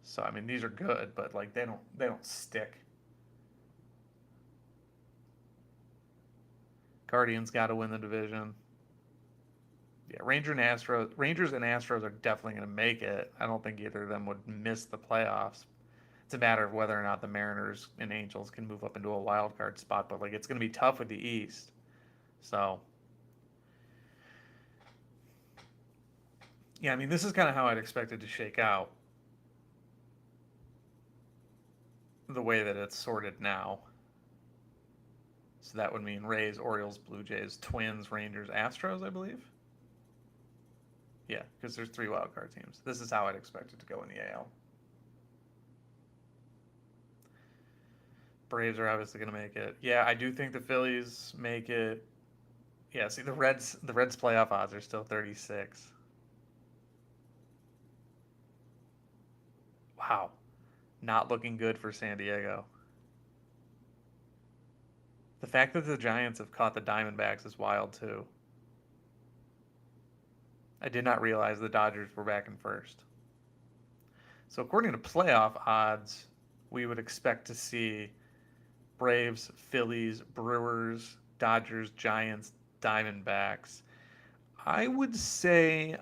So I mean, these are good, but like they don't stick. Guardians got to win the division. Yeah, Rangers and Astros are definitely going to make it. I don't think either of them would miss the playoffs. It's a matter of whether or not the Mariners and Angels can move up into a wild card spot, but like it's going to be tough with the East. So, yeah, I mean, this is kind of how I'd expect it to shake out the way that it's sorted now. So that would mean Rays, Orioles, Blue Jays, Twins, Rangers, Astros, I believe. Yeah, because there's 3 wild card teams. This is how I'd expect it to go in the AL. Braves are obviously going to make it. Yeah, I do think the Phillies make it. Yeah, see the Reds playoff odds are still 36. Wow. Not looking good for San Diego. The fact that the Giants have caught the Diamondbacks is wild too. I did not realize the Dodgers were back in first. So according to playoff odds, we would expect to see Braves, Phillies, Brewers, Dodgers, Giants, Diamondbacks. I would say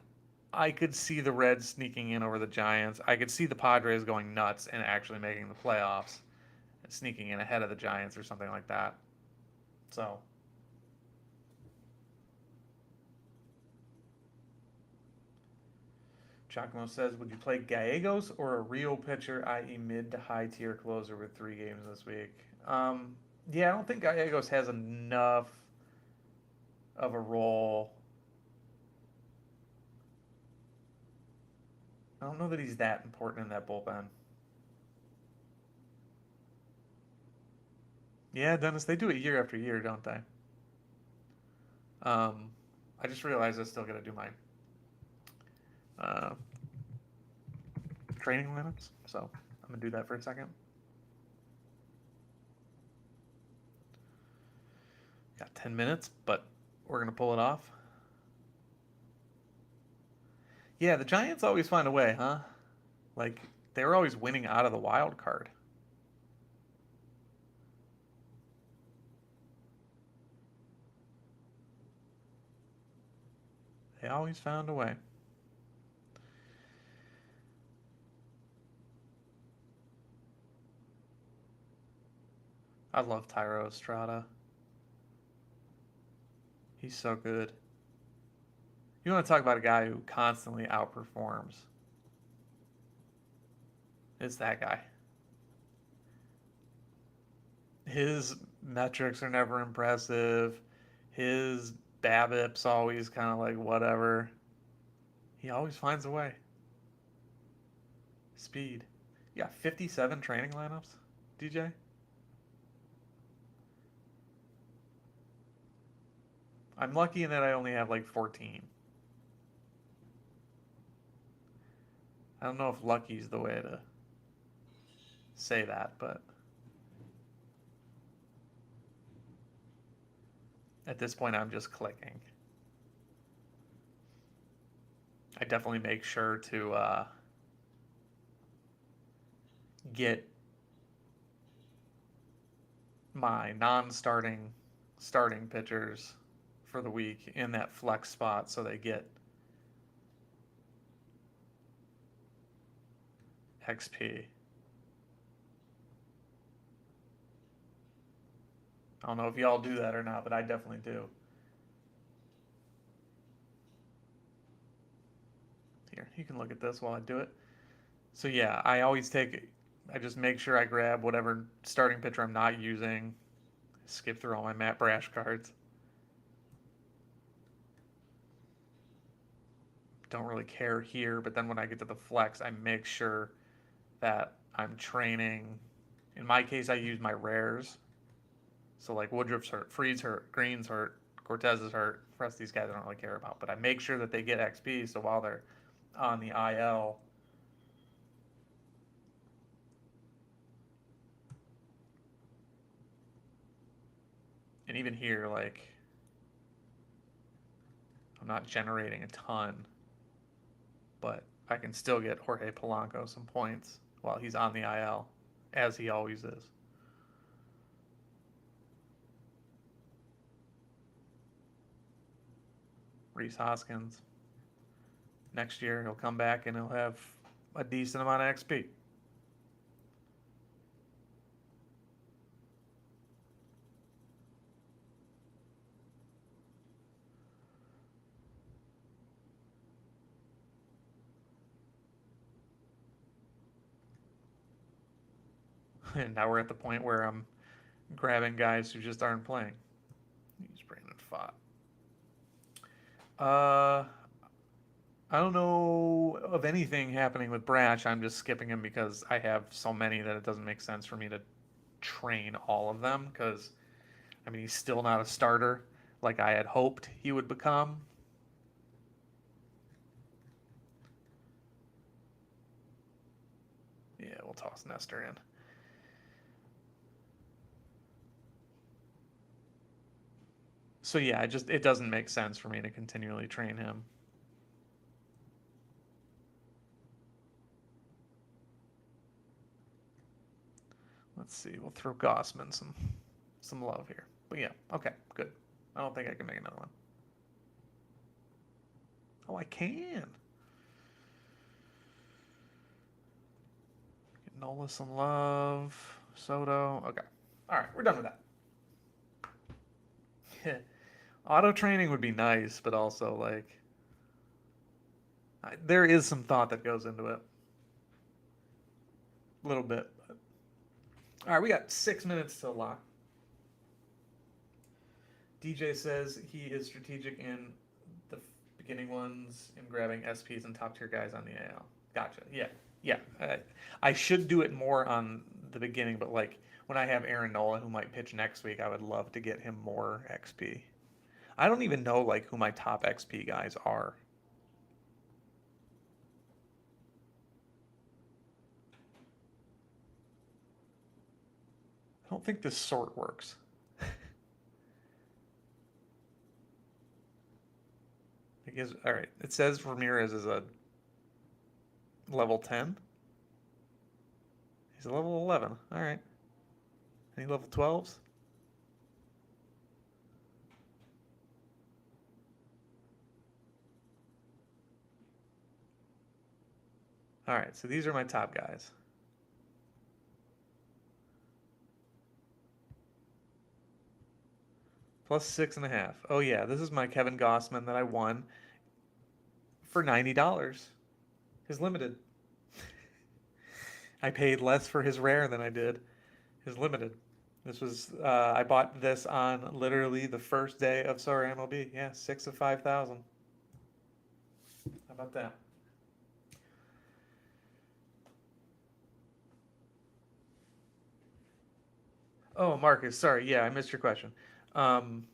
I could see the Reds sneaking in over the Giants. I could see the Padres going nuts and actually making the playoffs and sneaking in ahead of the Giants or something like that. So, Giacomo says, would you play Gallegos or a real pitcher, i.e., mid to high tier closer with 3 games this week? Yeah, I don't think Gallegos has enough of a role. I don't know that he's that important in that bullpen. Yeah, Dennis, they do it year after year, don't they? Um, I just realized I still got to do my uh, training lineups, so I'm gonna do that for a second. Got 10 minutes, but we're gonna pull it off. Yeah, the Giants always find a way, huh? Like they're always winning out of the wild card. They always found a way. I love Tyro Estrada. He's so good. You want to talk about a guy who constantly outperforms? It's that guy. his metrics are never impressive. His BABIP's always kind of like whatever. He always finds a way. Speed. Yeah, 57 training lineups, DJ. I'm lucky in that I only have like 14. I don't know if lucky's the way to say that, but at this point I'm just clicking. I definitely make sure to get my non-starting starting pitchers for the week in that flex spot so they get XP. I don't know if y'all do that or not, but I definitely do. Here, you can look at this while I do it. So yeah, I just make sure I grab whatever starting pitcher I'm not using, skip through all my Matt Brash cards. Don't really care here, but then when I get to the flex, I make sure that I'm training. In my case, I use my rares. So like Woodruff's hurt, Freed's hurt, Green's hurt, Cortez is hurt. The rest of these guys I don't really care about, but I make sure that they get XP. So while they're on the IL, and even here, like I'm not generating a ton, but I can still get Jorge Polanco some points while he's on the IL, as he always is. Rhys Hoskins. Next year he'll come back and he'll have a decent amount of XP. And now we're at the point where I'm grabbing guys who just aren't playing. He's Brandon Pfaadt. I don't know of anything happening with Brash. I'm just skipping him because I have so many that it doesn't make sense for me to train all of them because, I mean, he's still not a starter like I had hoped he would become. Yeah, we'll toss Nestor in. So yeah, it doesn't make sense for me to continually train him. Let's see. We'll throw Gossman some love here. But yeah, okay, good. I don't think I can make another one. Oh, I can. Get Nola some love. Soto. Okay. All right, we're done with that. Auto training would be nice, but also like there is some thought that goes into it. A little bit. But. All right, we got 6 minutes to lock. DJ says he is strategic in the beginning ones in grabbing SPs and top tier guys on the AL. Gotcha. Yeah. Yeah. I should do it more on the beginning, but like when I have Aaron Nola who might pitch next week, I would love to get him more XP. I don't even know like who my top XP guys are. I don't think this sort works. I guess all right. It says Ramirez is a level 10. He's a level 11. All right. Any level 12s? All right. So these are my top guys. Plus 6.5. Oh yeah, this is my Kevin Gossman that I won for $90. His limited. I paid less for his rare than I did his limited. This was I bought this on literally the first day of Sorare MLB. Yeah, 6 of 5,000. How about that? Oh, Marcus, sorry. Yeah, I missed your question. Um,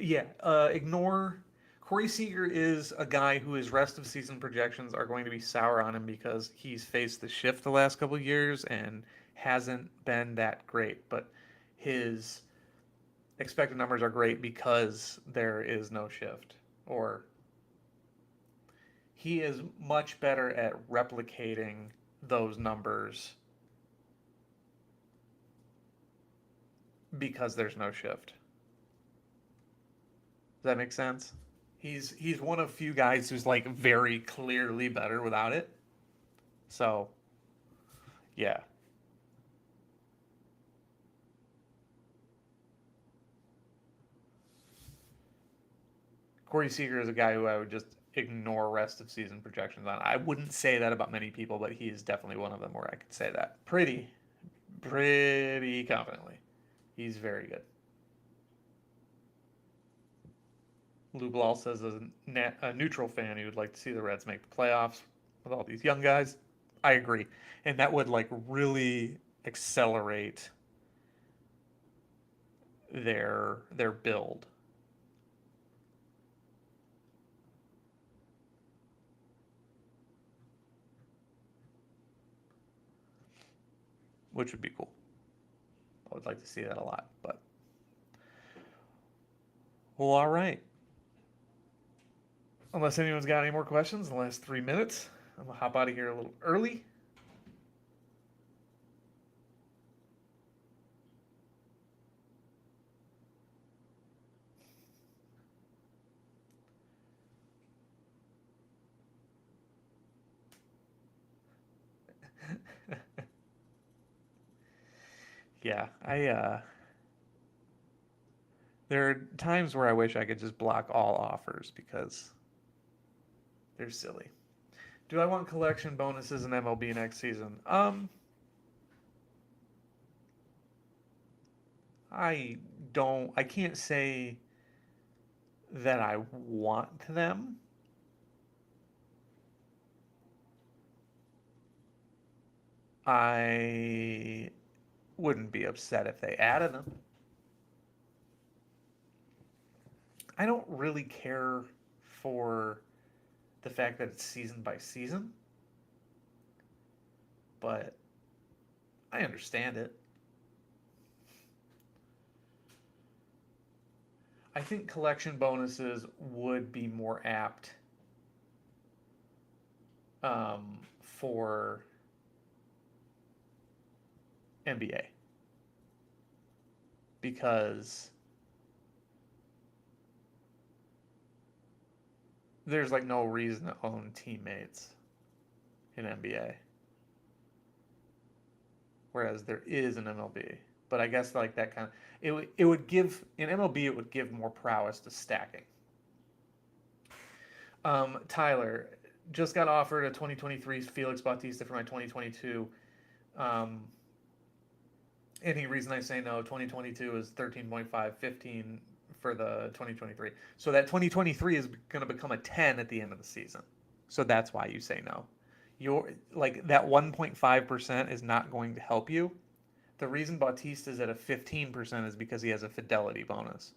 yeah, ignore. Corey Seager is a guy who his rest of season projections are going to be sour on him because he's faced the shift the last couple of years and hasn't been that great. But his expected numbers are great because there is no shift. Or he is much better at replicating those numbers because there's no shift. Does that make sense? He's one of few guys who's like very clearly better without it. So yeah, Corey Seager is a guy who I would just ignore rest of season projections on. I wouldn't say that about many people, but he is definitely one of them where I could say that pretty confidently. He's very good. Lou Blal says, as a neutral fan, he would like to see the Reds make the playoffs with all these young guys. I agree, and that would like really accelerate their build, which would be cool. I would like to see that a lot. But well, all right. Unless anyone's got any more questions in the last 3 minutes, I'm gonna hop out of here a little early. Yeah, I there are times where I wish I could just block all offers because they're silly. Do I want collection bonuses in MLB next season? I don't. I can't say that I want them. I wouldn't be upset if they added them. I don't really care for the fact that it's season by season, but I understand it. I think collection bonuses would be more apt for NBA because there's like no reason to own teammates in NBA, whereas there is in MLB. But I guess like that kind of it would give in MLB it would give more prowess to stacking. Tyler just got offered a 2023 Felix Bautista for my 2022. Um, any reason I say no, 2022 is 13.5, 15 for the 2023. So that 2023 is going to become a 10 at the end of the season. So that's why you say no. Your like that 1.5% is not going to help you. The reason Bautista is at a 15% is because he has a fidelity bonus.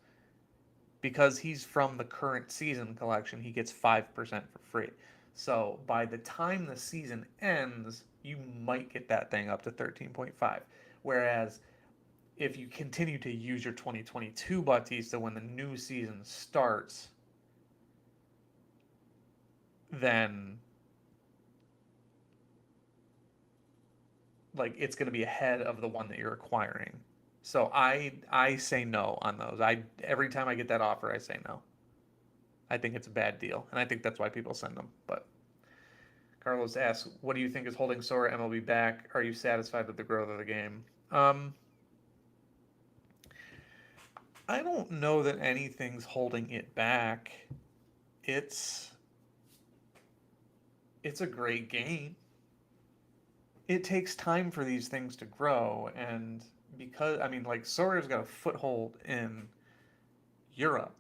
Because he's from the current season collection, he gets 5% for free. So by the time the season ends, you might get that thing up to 13.5. Whereas if you continue to use your 2022 Bautista when the new season starts, then like it's going to be ahead of the one that you're acquiring. So I say no on those. I every time I get that offer, I say no. I think it's a bad deal, and I think that's why people send them. But Carlos asks, "What do you think is holding Sora MLB back? Are you satisfied with the growth of the game?" I don't know that anything's holding it back. It's it's a great game. it takes time for these things to grow, and because I mean, like Sorare's got a foothold in Europe,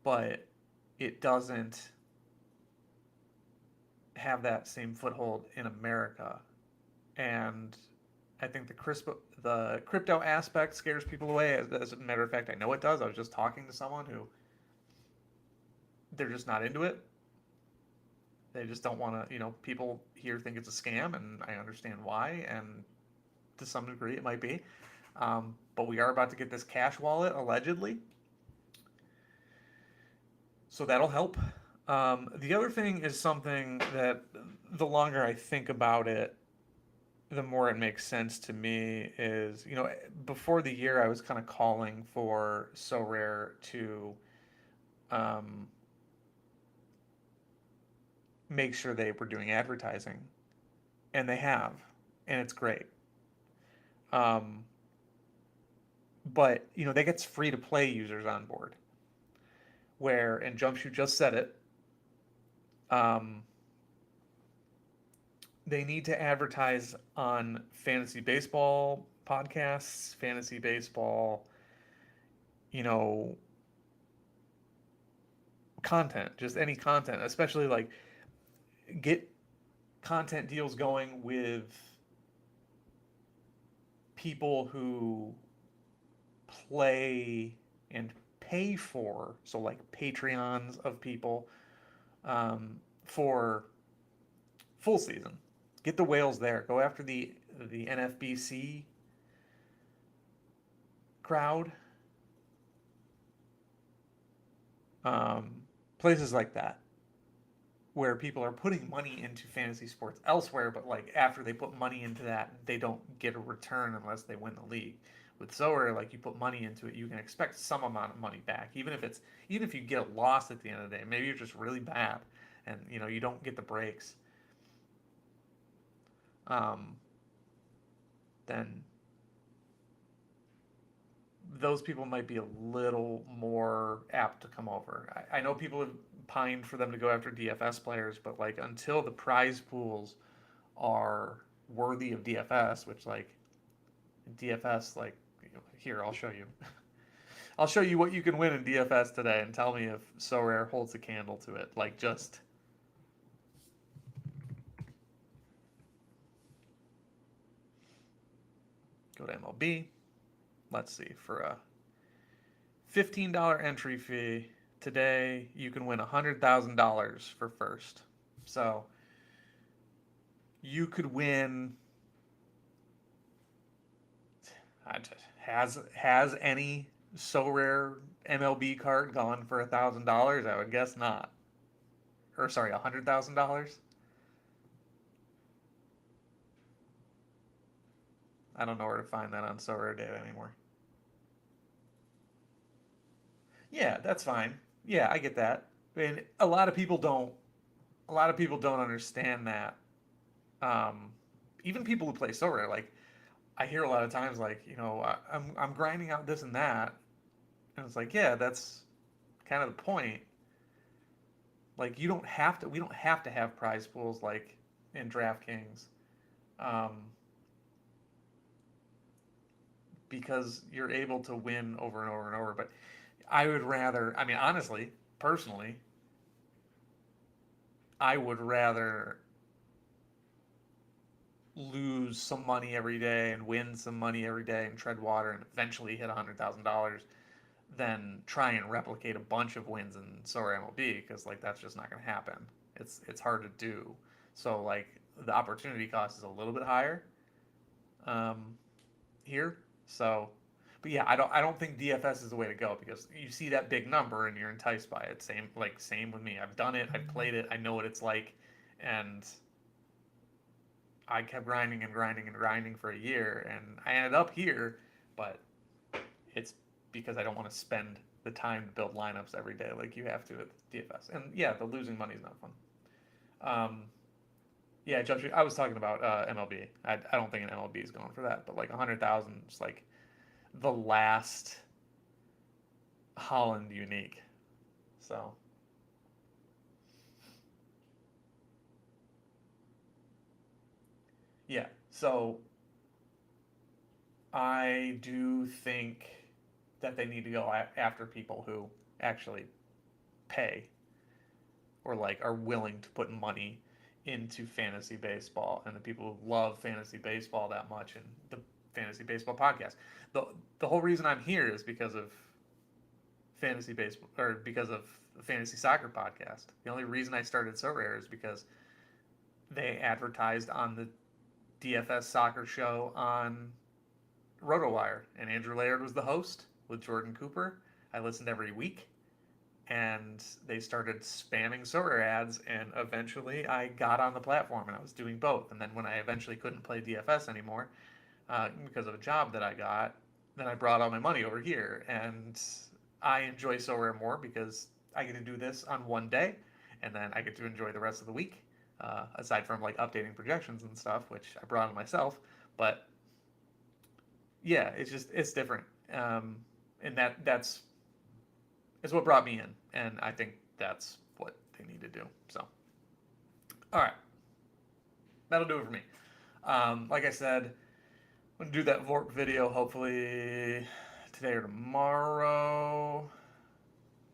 but it doesn't have that same foothold in America. And I think the crypto aspect scares people away. As a matter of fact, I know it does. I was just talking to someone who they're just not into it. They just don't want to, people here think it's a scam, and I understand why, and to some degree it might be. But we are about to get this cash wallet, allegedly, so that'll help. The other thing is something that the longer I think about it, the more it makes sense to me is, before the year I was kind of calling for Sorare to um, make sure they were doing advertising, and they have, and it's great. Um, but they get free to play users on board. Where and Jumpshoot just said it. Um, they need to advertise on fantasy baseball podcasts, fantasy baseball, you know, content, just any content, especially like get content deals going with people who play and pay for, so like Patreons of people for full season. Get the whales there. Go after the NFBC crowd. Um, Places like that where people are putting money into fantasy sports elsewhere, but like after they put money into that, they don't get a return unless they win the league. With Sorare, like you put money into it, you can expect some amount of money back, even if you get lost at the end of the day. Maybe you're just really bad, and you don't get the breaks. Um, then those people might be a little more apt to come over. I know people have pined for them to go after DFS players, but like until the prize pools are worthy of DFS, which like DFS, like here I'll show you. I'll show you what you can win in DFS today, and tell me if Sorare holds a candle to it. Like just go to MLB. Let's see, for a $15 entry fee today, you can win $100,000 for first. So you could win. Has any Sorare MLB card gone for $1,000? I would guess not. Or sorry, $100,000. I don't know where to find that on Sorare data anymore. Yeah, that's fine. Yeah, I get that. And a lot of people don't. A lot of people don't understand that. Um, Even people who play Sorare, like I hear a lot of times, like I'm grinding out this and that, and it's like, yeah, that's kind of the point. Like you don't have to. We don't have to have prize pools like in DraftKings, um, because you're able to win over and over and over. But I would rather. I mean, honestly, personally, I would rather lose some money every day and win some money every day and tread water and eventually hit $100,000 than try and replicate a bunch of wins in Sorare MLB, because like that's just not going to happen. It's hard to do. So like the opportunity cost is a little bit higher um, here. So, but yeah, I don't think DFS is the way to go, because you see that big number and you're enticed by it. Same with me. I've done it. I've played it. I know what it's like, and I kept grinding and grinding and grinding for a year, and I ended up here, but it's because I don't want to spend the time to build lineups every day like you have to with DFS. And yeah, the losing money is not fun. Um, yeah, Judge, I was talking about MLB. I don't think an MLB is going for that, but like 100,000 is like the last Holland unique. So Yeah. So I do think that they need to go after people who actually pay or like are willing to put money into fantasy baseball and the people who love fantasy baseball that much and the fantasy baseball podcast. The the whole reason I'm here is because of fantasy baseball or because of the fantasy soccer podcast. The only reason I started Sorare is because they advertised on the DFS soccer show on RotoWire, and Andrew Laird was the host with Jordan Cooper. I listened every week, and they started spamming Sorare ads, and eventually I got on the platform, and I was doing both. And then when I eventually couldn't play DFS anymore because of a job that I got, then I brought all my money over here, and I enjoy Sorare more because I get to do this on one day, and then I get to enjoy the rest of the week. Aside from like updating projections and stuff, which I brought on myself, but yeah, it's different, and that's is what brought me in, and I think that's what they need to do. So, all right, that'll do it for me. Like I said, I'm gonna do that Vorp video hopefully today or tomorrow,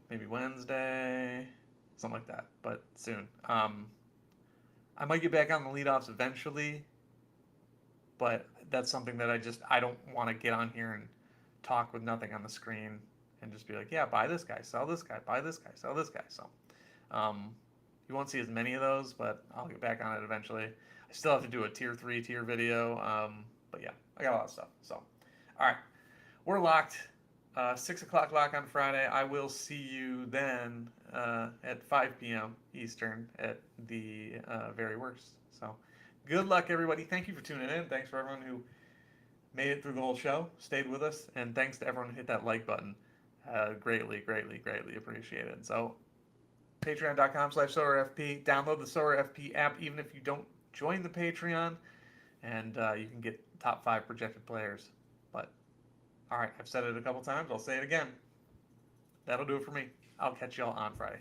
maybe Wednesday, something like that, but soon. I might get back on the leadoffs eventually, but that's something that I don't want to get on here and talk with nothing on the screen and just be like, yeah, buy this guy, sell this guy, buy this guy, sell this guy. So um, you won't see as many of those, but I'll get back on it eventually. I still have to do a tier 3 tier video, but yeah, I got a lot of stuff. So all right, we're locked. 6 o'clock lock on Friday. I will see you then at 5 p.m. Eastern at the very worst. So good luck, everybody. Thank you for tuning in. Thanks for everyone who made it through the whole show, stayed with us, and thanks to everyone who hit that like button. Greatly, greatly, greatly appreciated. So patreon.com/SolarFP. Download the SolarFP app even if you don't join the Patreon, and you can get top 5 projected players. But all right, I've said it a couple times. I'll say it again. That'll do it for me. I'll catch y'all on Friday.